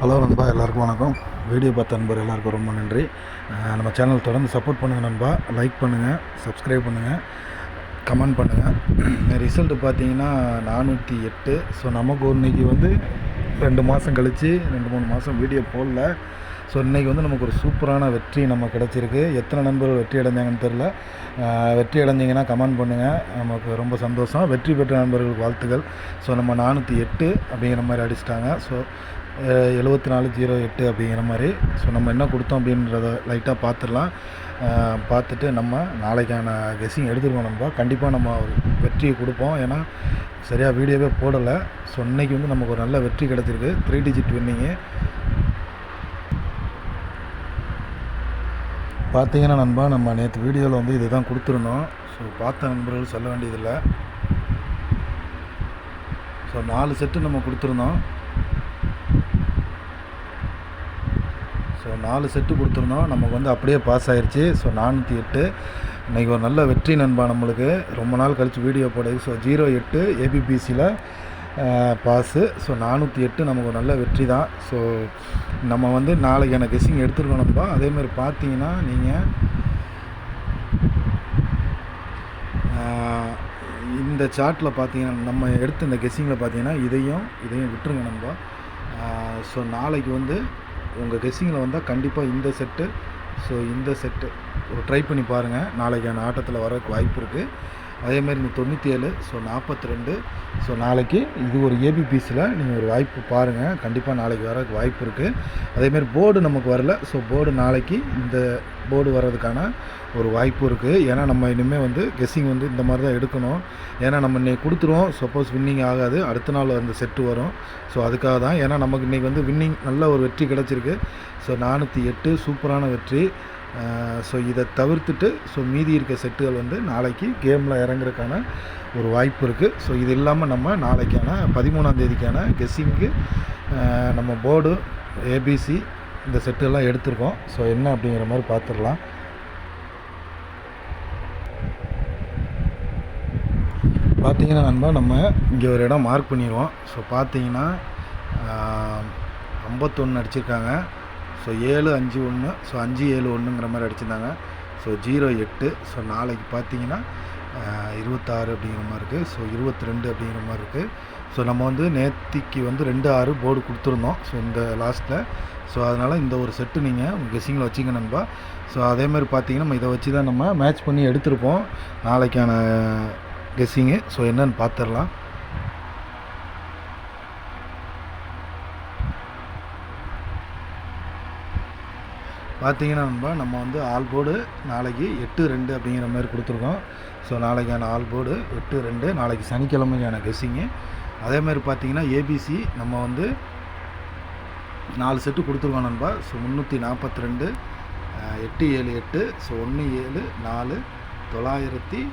Hello நண்பா, எல்லாருக்கும் வணக்கம். வீடியோ பார்த்த நண்பர் எல்லாருக்கும் ரொம்ப நன்றி. நம்ம சேனல் தொடர்ந்து சப்போர்ட் பண்ணுங்கள் நண்பா. லைக் பண்ணுங்கள், சப்ஸ்கிரைப் பண்ணுங்கள், கமெண்ட் பண்ணுங்கள். ரிசல்ட்டு பார்த்தீங்கன்னா 408. ஸோ நமக்கு இன்றைக்கி 2 மாதம் கழித்து 2-3 மாதம் வீடியோ போடல. ஸோ இன்றைக்கி நமக்கு ஒரு சூப்பரான வெற்றி நம்ம கிடச்சிருக்கு. எத்தனை நண்பர்கள் வெற்றி அடைஞ்சாங்கன்னு தெரில. வெற்றி அடைஞ்சிங்கன்னா கமெண்ட் பண்ணுங்கள், நமக்கு ரொம்ப சந்தோஷம். வெற்றி பெற்ற நண்பர்களுக்கு வாழ்த்துக்கள். ஸோ நம்ம 408 அப்படிங்கிற மாதிரி அடிச்சிட்டாங்க. ஸோ 7408 அப்படிங்கிற மாதிரி. ஸோ நம்ம என்ன கொடுத்தோம் அப்படின்றத லைட்டாக பார்த்துடலாம். பார்த்துட்டு நம்ம நாளைக்கான கெஸ்ஸிங் எடுத்துருக்கோம். நம்ம கண்டிப்பாக நம்ம ஒரு வெற்றியை கொடுப்போம். ஏன்னா சரியாக வீடியோவே போடலை. ஸோ இன்றைக்கி நமக்கு ஒரு நல்ல வெற்றி கிடச்சிருக்கு. 3 டிஜிட் வின்னிங்கு பார்த்தீங்கன்னா நண்பா, நம்ம நேற்று வீடியோவில் இது தான் கொடுத்துருந்தோம். ஸோ பார்த்த நண்பர்கள் சொல்ல வேண்டியதில்லை. ஸோ 4 செட்டு நம்ம கொடுத்துருந்தோம். ஸோ 4 செட்டு கொடுத்துருந்தோம். நமக்கு அப்படியே பாஸ் ஆகிடுச்சு. ஸோ 408 இன்றைக்கி ஒரு நல்ல வெற்றி நண்பா. நம்மளுக்கு ரொம்ப நாள் கழித்து வீடியோ போடுது. So 08 ஏபிபிசியில் pass. ஸோ 408 நமக்கு ஒரு நல்ல வெற்றி தான். ஸோ நம்ம நாளைக்கான கெஸ்ஸிங் எடுத்துருக்கோம் நண்பா. அதேமாதிரி பார்த்தீங்கன்னா நீங்கள் இந்த சார்ட்டில் பார்த்தீங்கன்னா நம்ம எடுத்த இந்த கெஸ்ஸிங்கில் பார்த்தீங்கன்னா இதையும் விட்டுருங்க நண்பா. ஸோ நாளைக்கு உங்கள் கெஸ்ஸிங்கில் வந்தால் கண்டிப்பாக இந்த செட்டு, ஸோ இந்த செட்டு ஒரு ட்ரை பண்ணி பாருங்கள். நாளைக்கான ஆட்டத்தில் வரக்கு வாய்ப்பு இருக்குது. அதேமாதிரி இந்த 97, ஸோ 42. ஸோ நாளைக்கு இது ஒரு ஏபிபிசியில் நீங்கள் ஒரு வாய்ப்பு பாருங்கள். கண்டிப்பாக நாளைக்கு வரக்கு வாய்ப்பு இருக்குது. அதேமாதிரி போர்டு நமக்கு வரல. ஸோ போர்டு நாளைக்கு இந்த போர்டு வர்றதுக்கான ஒரு வாய்ப்பு இருக்குது. ஏன்னா நம்ம இனிமேல் கெஸ்ஸிங் இந்த மாதிரி தான் எடுக்கணும். ஏன்னா நம்ம இன்றைக்கி கொடுத்துருவோம். சப்போஸ் வின்னிங் ஆகாது, அடுத்த நாள் அந்த செட்டு வரும். ஸோ அதுக்காக தான். ஏன்னா நமக்கு இன்றைக்கி வின்னிங் நல்ல ஒரு வெற்றி கிடச்சிருக்கு. ஸோ 408 சூப்பரான வெற்றி. ஸோ இதை தவிர்த்துட்டு ஸோ மீதி இருக்க செட்டுகள் நாளைக்கு கேமில் இறங்குறதுக்கான ஒரு வாய்ப்பு இருக்குது. ஸோ இது இல்லாமல் நம்ம நாளைக்கான 13ஆம் தேதிக்கான கெஸ்ஸிங்கு நம்ம போர்டு ஏபிசி இந்த செட்டெல்லாம் எடுத்திருக்கோம். ஸோ என்ன அப்படிங்கிற மாதிரி பார்த்துடலாம். பார்த்தீங்கன்னா நண்பா, நம்ம இங்கே ஒரு இடம் மார்க் பண்ணிடுவோம். ஸோ பார்த்தீங்கன்னா 51 அடிச்சிருக்காங்க. ஸோ 751, ஸோ 571ங்கிற மாதிரி அடிச்சிருந்தாங்க. ஸோ 08. ஸோ நாளைக்கு பார்த்தீங்கன்னா 26 அப்படிங்கிற மாதிரி இருக்குது. ஸோ 22 அப்படிங்கிற மாதிரி இருக்குது. ஸோ நம்ம நேத்திக்கு 2-6 போர்டு கொடுத்துருந்தோம். ஸோ இந்த லாஸ்ட்டில். ஸோ அதனால் இந்த ஒரு செட்டு நீங்கள் கெஸ்ஸிங்கில் வச்சிங்க நண்பா. ஸோ அதேமாதிரி பார்த்தீங்கன்னா நம்ம இதை வச்சு தான் நம்ம மேட்ச் பண்ணி எடுத்திருப்போம் நாளைக்கான கெஸ்ஸிங்கு. ஸோ என்னன்னு பார்த்துடலாம். பார்த்தீங்கன்னா நண்பா, நம்ம ஆல் போர்டு நாளைக்கு 8-2 அப்படிங்கிற மாதிரி கொடுத்துருக்கோம். ஸோ நாளைக்கான ஆல் போர்டு 8-2 நாளைக்கு சனிக்கிழமைக்கான கெஸ்ஸிங்கு. அதேமாதிரி பார்த்தீங்கன்னா ஏபிசி நம்ம 4 செட்டு கொடுத்துருக்கோம் நண்பா. ஸோ 342, 878, ஸோ 174, 928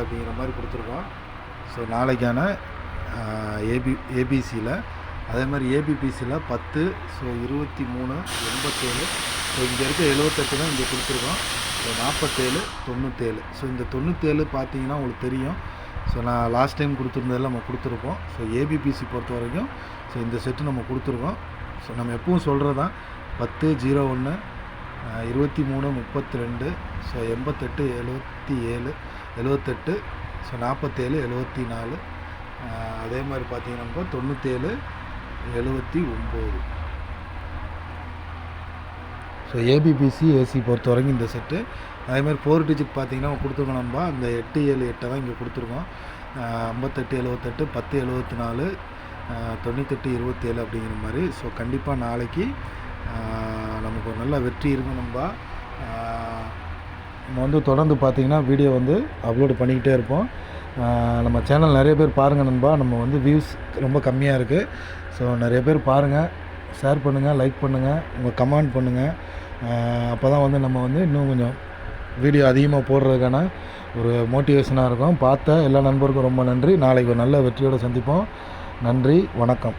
அப்படிங்கிற மாதிரி கொடுத்துருக்கோம். ஸோ நாளைக்கான ஏபிசியில். அதே மாதிரி ஏபிபிசியில் 10, ஸோ 23, 87. ஸோ இங்கே இருக்க 78 தான் இங்கே கொடுத்துருக்கோம். ஸோ 47, 97. ஸோ இந்த 97 பார்த்தீங்கன்னா உங்களுக்கு தெரியும். ஸோ நான் லாஸ்ட் டைம் கொடுத்துருந்ததில் நம்ம கொடுத்துருப்போம். ஸோ ஏபிபிசி பொறுத்த வரைக்கும் ஸோ இந்த செட்டு நம்ம கொடுத்துருக்கோம். ஸோ நம்ம எப்பவும் சொல்கிறது தான் 10, 01, 23, 32, ஸோ 88, 77, 78, ஸோ 47, 74. அதே மாதிரி பார்த்தீங்கன்னா 97, 79. ஸோ ஏபிபிசி ஏசி பொறுத்த வரைக்கும் இந்த செட்டு. அதேமாதிரி 4 டிஜிட் பார்த்தீங்கன்னா கொடுத்துருக்கோம் நண்பா. அந்த 878 தான் இங்கே கொடுத்துருக்கோம். 58, 78, 10, 74, 98, 27 அப்படிங்கிற மாதிரி. ஸோ கண்டிப்பாக நாளைக்கு நமக்கு ஒரு நல்ல வெற்றி இருக்கும் நண்பா. நம்ம தொடர்ந்து பார்த்தீங்கன்னா வீடியோ அப்லோடு பண்ணிக்கிட்டே இருப்போம். நம்ம சேனல் நிறைய பேர் பாருங்கள் நண்பா. நம்ம வியூஸ் ரொம்ப கம்மியாக இருக்குது. ஸோ நிறைய பேர் பாருங்கள், ஷேர் பண்ணுங்கள், லைக் பண்ணுங்கள், உங்கள் கமெண்ட் பண்ணுங்கள். அப்போ தான் நம்ம இன்னும் கொஞ்சம் வீடியோ அதிகமாக போடுறதுக்கான ஒரு மோட்டிவேஷனாக இருக்கும். பார்த்த எல்லா நண்பருக்கும் ரொம்ப நன்றி. நாளைக்கு ஒரு நல்ல வெற்றியோடு சந்திப்போம். நன்றி, வணக்கம்.